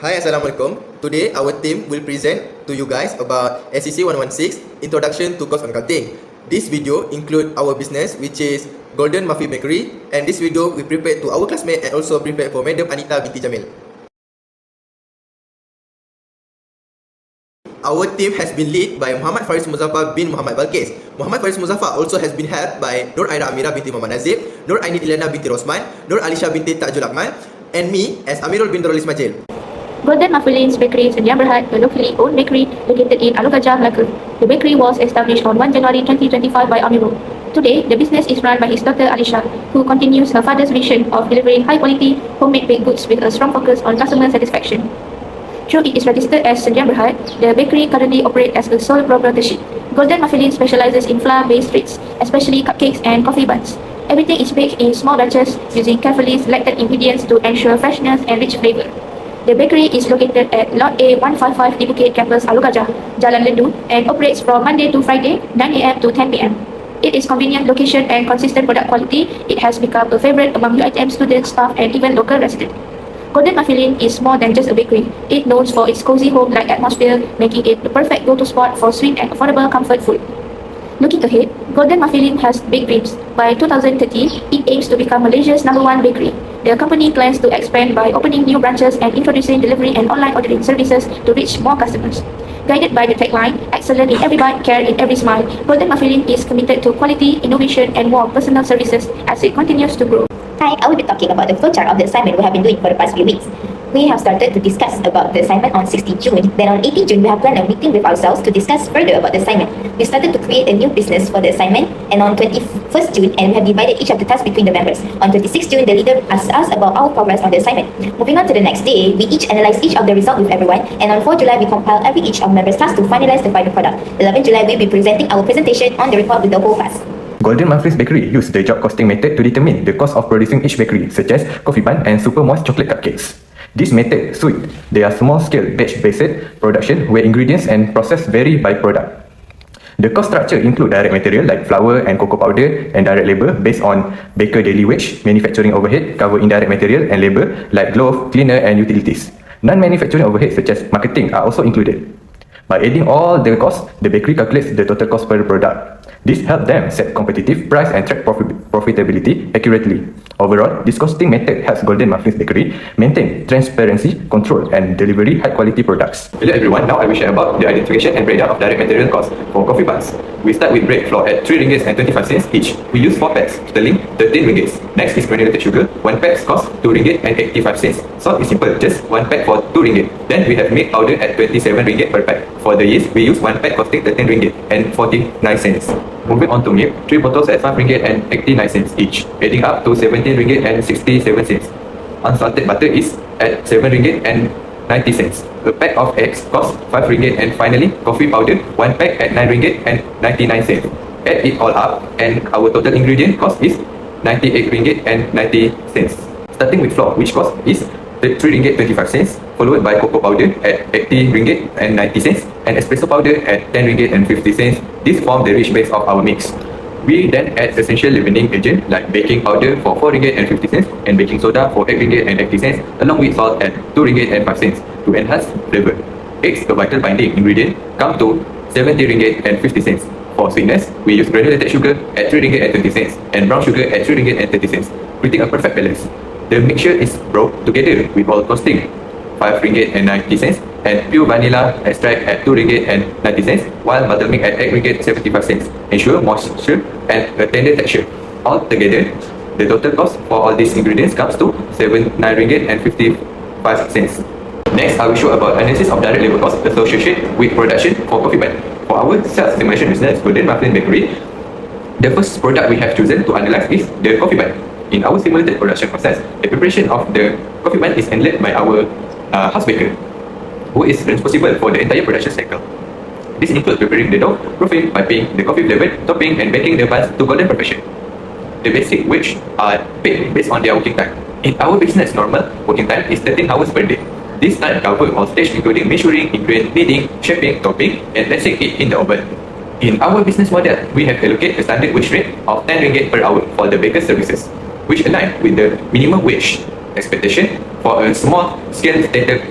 Hi, Assalamualaikum. Today, our team will present to you guys about SEC 116, Introduction to Cost Accounting. This video include our business, which is Golden Muffin Bakery, and this video we prepared to our classmate and also prepared for Madam Anita binti Jamil. Our team has been led by Muhammad Faris Muzaffar bin Muhammad Balkis. Muhammad Faris Muzaffar also has been helped by Nur Aira Amira binti Muhammad Nazib, Nur Aini Ilana binti Rosman, Nur Alisha binti Tajul Akmal, and me as Amirul bin Dorul Ismail. Golden Muffins Bakery Sdn Bhd, a locally owned bakery located in Alor Gajah, Melaka. The bakery was established on 1 January 2025 by Amirul. Today, the business is run by his daughter Alisha, who continues her father's vision of delivering high-quality homemade baked goods with a strong focus on customer satisfaction. Though it is registered as Sdn Bhd, the bakery currently operates as a sole proprietorship. Golden Muffins specializes in flour-based treats, especially cupcakes and coffee buns. Everything is baked in small batches using carefully selected ingredients to ensure freshness and rich flavor. The bakery is located at Lot A 155 di Bukit Campus Alor Gajah, Jalan Lendu, and operates from Monday to Friday, 9 AM to 10 PM. It is convenient location and consistent product quality. It has become a favorite among UiTM students, staff, and even local residents. Golden Muffin is more than just a bakery. It known for its cozy home-like atmosphere, making it the perfect go-to spot for sweet and affordable comfort food. Looking ahead, Golden Muffin has big dreams. By 2030, it aims to become Malaysia's #1 bakery. The company plans to expand by opening new branches and introducing delivery and online ordering services to reach more customers. Guided by the tagline, excellent in every bite, care in every smile, Golden Muffin is committed to quality, innovation, and more personal services as it continues to grow. Hi, I will be talking about the flowchart of the assignment we have been doing for the past few weeks. We have started to discuss about the assignment on 16 June. Then on 18 June, we have planned a meeting with ourselves to discuss further about the assignment. We started to create a new business for the assignment, and on 21st June, and we have divided each of the tasks between the members. On 26th June, the leader asked us about our progress on the assignment. Moving on to the next day, we each analyze each of the results with everyone, and on 4 July, we compile every each of members' tasks to finalize the final product. 11 July, we'll be presenting our presentation on the report with the whole class. Golden Muffins Bakery use the job costing method to determine the cost of producing each bakery, such as coffee bun and super moist chocolate cupcakes. This method suits their small-scale batch-based production where ingredients and process vary by product. The cost structure include direct material like flour and cocoa powder and direct labor based on baker daily wage, manufacturing overhead cover indirect material and labor like glove, cleaner and utilities. Non-manufacturing overhead such as marketing are also included. By adding all the costs, the bakery calculates the total cost per product. This helps them set competitive price and track profitability accurately. Overall, this costing method helps Golden Muffins Bakery maintain transparency, control, and delivery high-quality products. Hello everyone, now I will share about the identification and breakdown of direct material costs for coffee buns. We start with bread flour at 3 ringgit and 25 cents each. We use 4 packs, totaling 13 ringgit. Next is granulated sugar. 1 pack costs 2 ringgit and 85 cents. Salt is simple, just 1 pack for 2 ringgit. Then we have milk powder at 27 ringgit per pack. For the yeast, we use 1 pack costing 13 ringgit and 49 cents. Moving on to milk, 3 bottles at 5 ringgit and 89 cents each, adding up to 17 ringgit and 67 cents. Unsalted butter is at 7 ringgit and 90 cents. A pack of eggs costs 5 ringgit, and finally, coffee powder, 1 pack at 9 ringgit and 99 cents. Add it all up, and our total ingredient cost is 98 ringgit and 90 cents. Starting with flour, which cost is 3 ringgit 25 cents, followed by cocoa powder at 80 ringgit and 90 cents, and espresso powder at 10 ringgit and 50 cents. This forms the rich base of our mix. We then add essential leavening agent like baking powder for 4 ringgit and 50 cents and baking soda for 8 ringgit and 80 cents, along with salt at 2 ringgit and 5 cents to enhance flavor. Eggs, a vital binding ingredient, come to 70 ringgit and 50 cents. For sweetness, we use granulated sugar at 3 ringgit and 20 cents and brown sugar at 3 ringgit and 30 cents, creating a perfect balance. The mixture is brought together with all costing 5 ringgit and 90 cents and pure vanilla extract at 2 ringgit and 90 cents, while buttermilk at 8 ringgit 75 cents. Ensure moisture and a tender texture. Altogether, the total cost for all these ingredients comes to 79 ringgit and 55 cents. Next, I will show about analysis of direct labor costs associated with production for coffee bun. For our self-estimation business, Golden Muffin Bakery, the first product we have chosen to analyze is the coffee bun. In our simulated production process, the preparation of the coffee bun is handled by our house baker, who is responsible for the entire production cycle. This includes preparing the dough, proofing, piping, the coffee flavored, topping, and baking the buns to golden perfection. The basic wage are paid based on their working time. In our business, normal working time is 13 hours per day. This time covers all stages including measuring, ingredient, kneading, shaping, topping, and placing it in the oven. In our business model, we have allocated a standard wage rate of 10 ringgit per hour for the baker services, which align with the minimum wage expectation for a small scale startup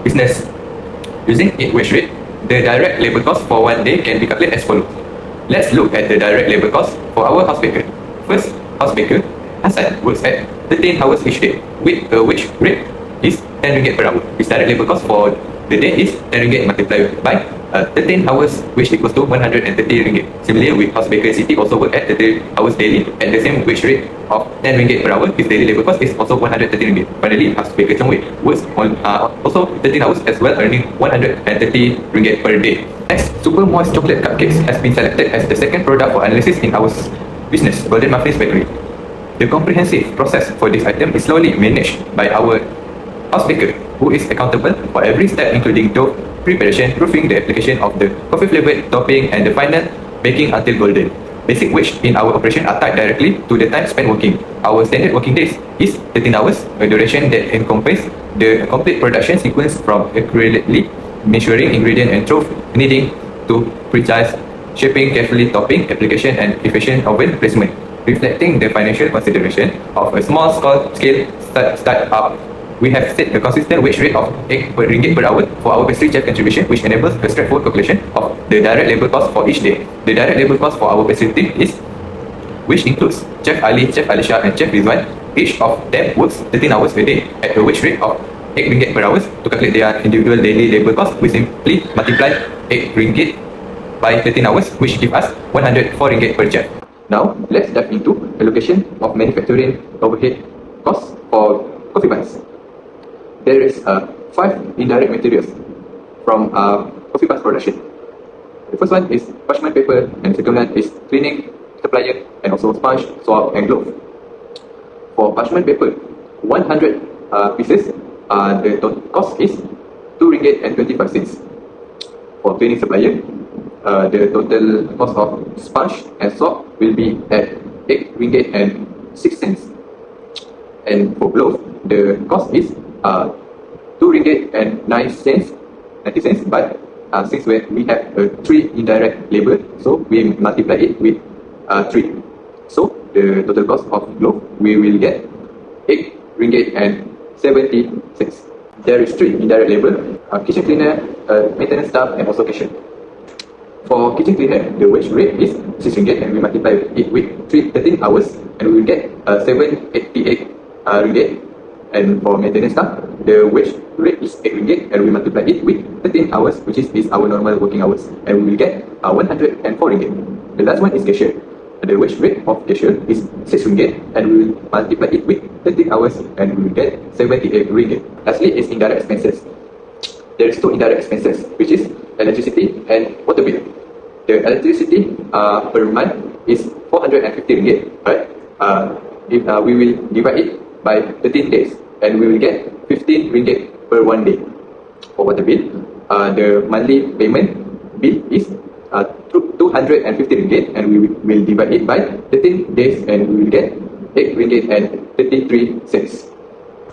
business using wage rate, the direct labor cost for one day can be calculated as follows. Let's look at the direct labor cost for our house baker. First, house baker Hassan works at 13 hours each day with a wage rate is 10 ringgit per hour. His direct labor cost for the day is 10 ringgit multiplied by 13 hours, which equals to 130 ringgit. Similarly, with house baker Siti also work at 30 hours daily at the same wage rate of 10 ringgit per hour. His daily labor cost is also 130 ringgit. Finally, house baker Chongwei works on also 13 hours as well, earning 130 ringgit per day. Next, Super Moist Chocolate Cupcakes has been selected as the second product for analysis in our business, Golden Muffins Bakery. The comprehensive process for this item is slowly managed by our house baker, who is accountable for every step, including dough preparation, proofing, the application of the coffee flavored topping, and the final baking until golden. Basic wage in our operation are tied directly to the time spent working. Our standard working days is 13 hours, a duration that encompasses the complete production sequence from accurately measuring ingredient and trough kneading to precise shaping, carefully topping, application, and efficient oven placement, reflecting the financial consideration of a small scale start-up. We have set a consistent wage rate of 8 ringgit per hour for our pastry chef contribution, which enables a straightforward calculation of the direct labor cost for each day. The direct labor cost for our pastry team is, which includes Chef Ali, Chef Alisha, and Chef Rizwan. Each of them works 13 hours a day at a wage rate of 8 ringgit per hour. To calculate their individual daily labor cost, we simply multiply 8 ringgit by 13 hours, which gives us 104 ringgit per chef. Now, let's dive into allocation of manufacturing overhead costs for coffee buns. There is 5 indirect materials from coffee buns production. The first one is parchment paper, and the second one is cleaning supplier, and also sponge, swab, and glove. For parchment paper, 100 pieces, the total cost is 2 ringgit and 25 cents. For cleaning supplier, the total cost of sponge and swab will be at 8 ringgit and 6 cents. And for glove, the cost is 2 ringgit and 90 cents, but since we have 3 indirect labor, so we multiply it with 3. So the total cost of glove, we will get 8 ringgit and 70 cents. There is 3 indirect labor, kitchen cleaner, maintenance staff, and also cashier. For kitchen cleaner, the wage rate is 6 ringgit, and we multiply it with 13 hours, and we will get 788 ringgit. And for maintenance staff, the wage rate is 8 ringgit, and we multiply it with 13 hours, which is our normal working hours, and we will get 104 ringgit. The last one is cashier. The wage rate of cashier is 6 ringgit, and we will multiply it with 13 hours, and we will get 78 ringgit. Lastly is indirect expenses. There is 2 indirect expenses, which is electricity and water bill. The electricity per month is 450 ringgit, right? If we will divide it by 13 days, and we will get 15 ringgit per 1 day. For water bill, the monthly payment bill is 250 ringgit, and we will divide it by 13 days, and we will get 8 ringgit and 33 cents.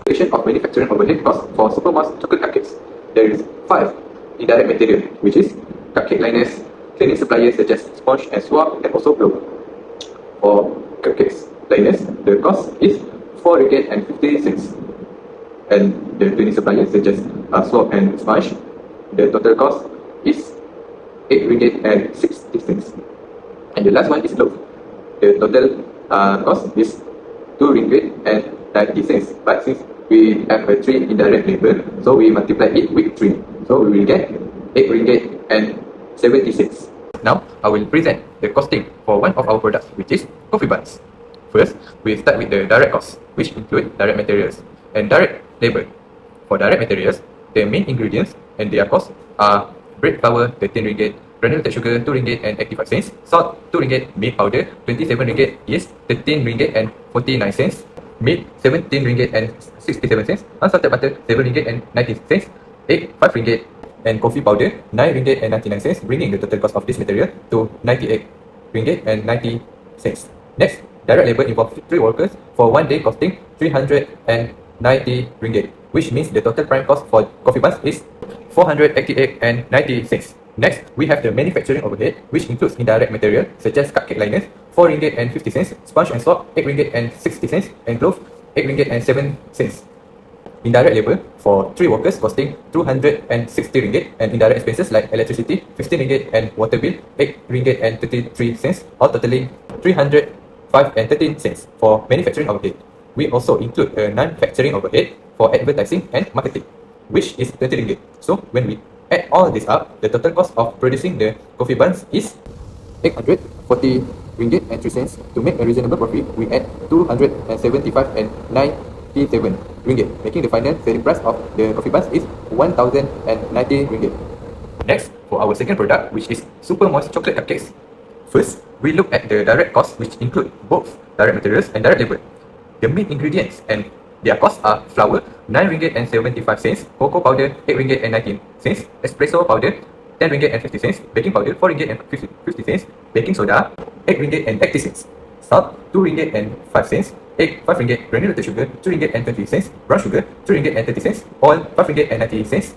Calculation of manufacturing overhead cost for Super Moist Chocolate Cupcakes. There is 5 indirect material, which is cupcake liners, cleaning suppliers such as sponge and swab, and also glove. For cupcakes liners, the cost is 4 ringgit and 50 cents. And the cleaning suppliers such as swab and sponge, the total cost is 8 ringgit and 60 cents. And the last one is glove. The total cost is 2 ringgit and 90 cents. But since we have a 3 indirect labor, so we multiply it with 3. So we will get 8 ringgit and 70 cents. Now, I will present the costing for one of our products, which is coffee buns. First, we start with the direct costs, which include direct materials and direct labor. For direct materials, the main ingredients and their costs are bread flour 13 ringgit, granulated sugar 2 ringgit and 85 cents, salt 2 ringgit, milk powder 27 ringgit, yeast 13 ringgit and 49 cents, meat 17 ringgit and 67 cents, unsalted butter 7 ringgit and 90 cents, egg 5 ringgit, and coffee powder 9 ringgit and 99 cents, bringing the total cost of this material to 98 ringgit and 90 cents. Next, direct labor involves 3 workers for 1 day, costing 390 ringgit, which means the total prime cost for coffee buns is 488 and 90 cents. Next, we have the manufacturing overhead, which includes indirect material such as cupcake liners 4 ringgit and 50 cents, sponge and swab 8 ringgit and 60 cents, and glove 8 ringgit and 7 cents. Indirect labor for 3 workers costing 260 ringgit, and indirect expenses like electricity 15 ringgit and water bill 8 ringgit and 33 cents, all totaling 305 and 13 cents for manufacturing overhead. We also include a non-factoring overhead for advertising and marketing, which is 20 ringgit. So when we add all this up, the total cost of producing the coffee buns is 840 ringgit and 3 cents. To make a reasonable profit, we add 275 and 97 ringgit, making the final selling price of the coffee buns is 1090 ringgit. Next, for our second product, which is Super Moist Chocolate Cupcakes. First, we look at the direct costs, which include both direct materials and direct labor. The main ingredients and their costs are flour 9 ringgit and 75 cents, cocoa powder 8 ringgit and 19 cents, espresso powder 10 ringgit and 50 cents, baking powder 4 ringgit and 50 cents, baking soda 8 ringgit and 80 cents, salt 2 ringgit and 5 cents, egg 5 ringgit, granulated sugar 2 ringgit and 20 cents, brown sugar 2 ringgit and 30 cents, oil 5 ringgit and 90 cents,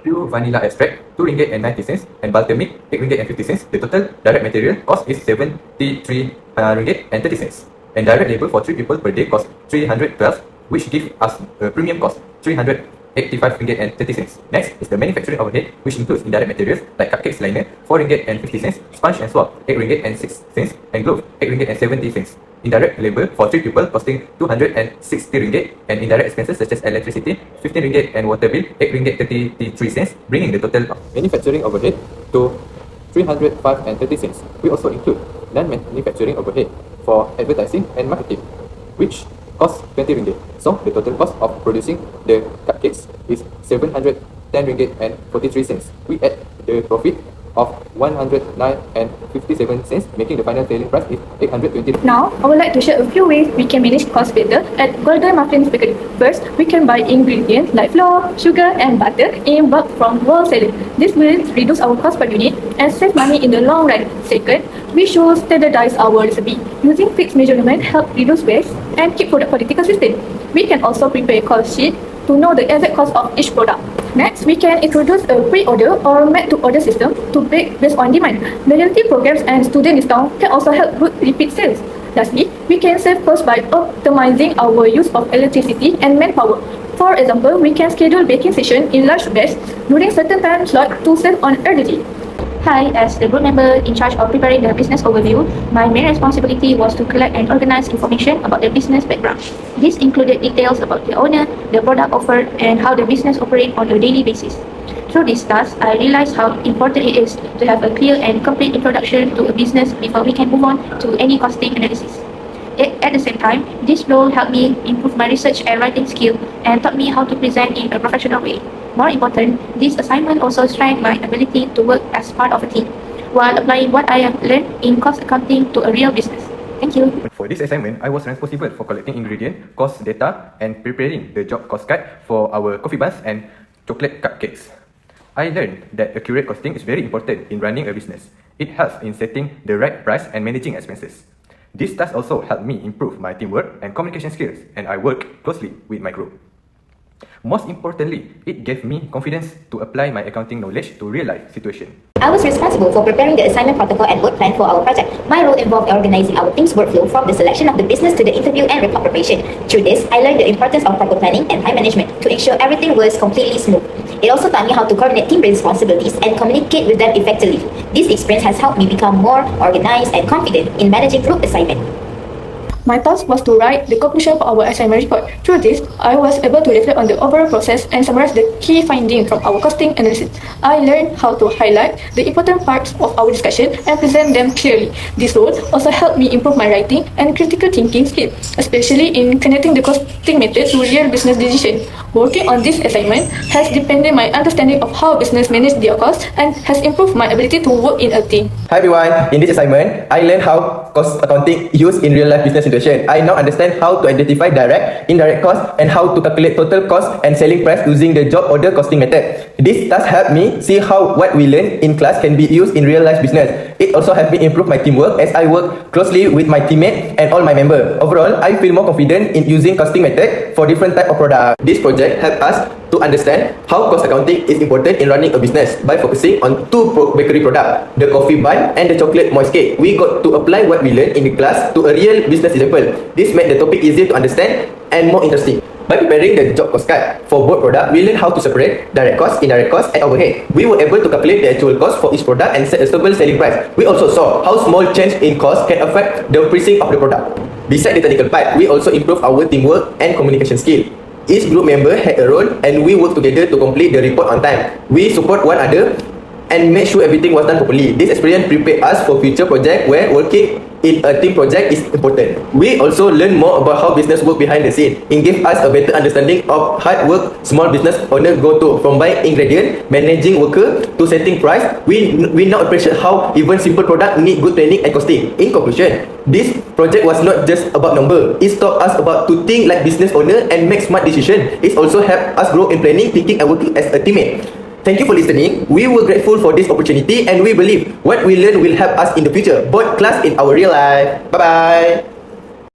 pure vanilla extract 2 ringgit and 90 cents, and buttermilk 8 ringgit and 50 cents. The total direct material cost is 73 ringgit and 30 cents. And direct labor for 3 people per day costs 312, which gives us a premium cost 385 ringgit and 30 cents. Next is the manufacturing overhead, which includes indirect materials like cupcakes liner 4 ringgit and 50 cents, sponge and swab 8 ringgit and 6 cents, and glove 8 ringgit and 70 cents. Indirect labor for 3 people costing 260 ringgit, and indirect expenses such as electricity 15 ringgit and water bill 8 ringgit 33 cents, bringing the total manufacturing overhead to 305 and 30 cents. We also include non-manufacturing overhead for advertising and marketing, which costs 20 ringgit. So the total cost of producing the cupcakes is 710 ringgit and 43 cents. We add the profit of 109 and 57 cents, making the final selling price is 820. Now, I would like to share a few ways we can manage costs better at Golden Muffins Bakery. First, we can buy ingredients like flour, sugar, and butter in bulk from wholesalers. This will reduce our cost per unit and save money in the long run. Second, we should standardize our recipe. Using fixed measurement help reduce waste and keep product quality consistent. We can also prepare a cost sheet to know the exact cost of each product. Next, we can introduce a pre-order or made-to-order system to bake based on demand. Loyalty programs and student discount can also help boost repeat sales. Lastly, we can save costs by optimizing our use of electricity and manpower. For example, we can schedule baking sessions in large batches during certain time slots to save on energy. Hi, as the group member in charge of preparing the business overview, my main responsibility was to collect and organize information about the business background. This included details about the owner, the product offered, and how the business operates on a daily basis. Through this task, I realized how important it is to have a clear and complete introduction to a business before we can move on to any costing analysis. At the same time, this role helped me improve my research and writing skill and taught me how to present in a professional way. More important, this assignment also strengthened my ability to work as part of a team, while applying what I have learned in cost accounting to a real business. Thank you. For this assignment, I was responsible for collecting ingredient, cost data, and preparing the job cost card for our coffee buns and chocolate cupcakes. I learned that accurate costing is very important in running a business. It helps in setting the right price and managing expenses. This task also helped me improve my teamwork and communication skills, and I work closely with my group. Most importantly, it gave me confidence to apply my accounting knowledge to real-life situation. I was responsible for preparing the assignment protocol and work plan for our project. My role involved organizing our team's workflow from the selection of the business to the interview and report preparation. Through this, I learned the importance of proper planning and time management to ensure everything was completely smooth. It also taught me how to coordinate team responsibilities and communicate with them effectively. This experience has helped me become more organized and confident in managing group assignment. My task was to write the conclusion for our assignment report. Through this, I was able to reflect on the overall process and summarize the key findings from our costing analysis. I learned how to highlight the important parts of our discussion and present them clearly. This role also helped me improve my writing and critical thinking skills, especially in connecting the costing method to real business decisions. Working on this assignment has deepened my understanding of how business manage their costs and has improved my ability to work in a team. Hi everyone, in this assignment, I learned how cost accounting used in real life business situation. I now understand how to identify direct, indirect costs and how to calculate total cost and selling price using the job order costing method. This task helped me see how what we learned in class can be used in real life business. It also helped me improve my teamwork as I work closely with my teammates and all my members. Overall, I feel more confident in using costing method for different type of product. This project helped us to understand how cost accounting is important in running a business by focusing on two bakery products, the coffee bun and the chocolate moist cake. We got to apply what we learned in the class to a real business example. This made the topic easier to understand and more interesting. By preparing the job cost card for both products, we learn how to separate direct costs, indirect costs, and overhead. We were able to calculate the actual cost for each product and set a stable selling price. We also saw how small change in cost can affect the pricing of the product. Besides the technical part, we also improved our teamwork and communication skill. Each group member had a role and we worked together to complete the report on time. We support one another and make sure everything was done properly. This experience prepared us for future projects where working in a team project is important. We also learned more about how business work behind the scene. It gave us a better understanding of hard work small business owners go to, from buying ingredient, managing worker, to setting price. We now appreciate how even simple product need good training and costing. In conclusion, this project was not just about number. It taught us about to think like business owner and make smart decisions. It also helped us grow in planning, thinking and working as a teammate. Thank you for listening. We were grateful for this opportunity and we believe what we learn will help us in the future, both class in our real life. Bye-bye.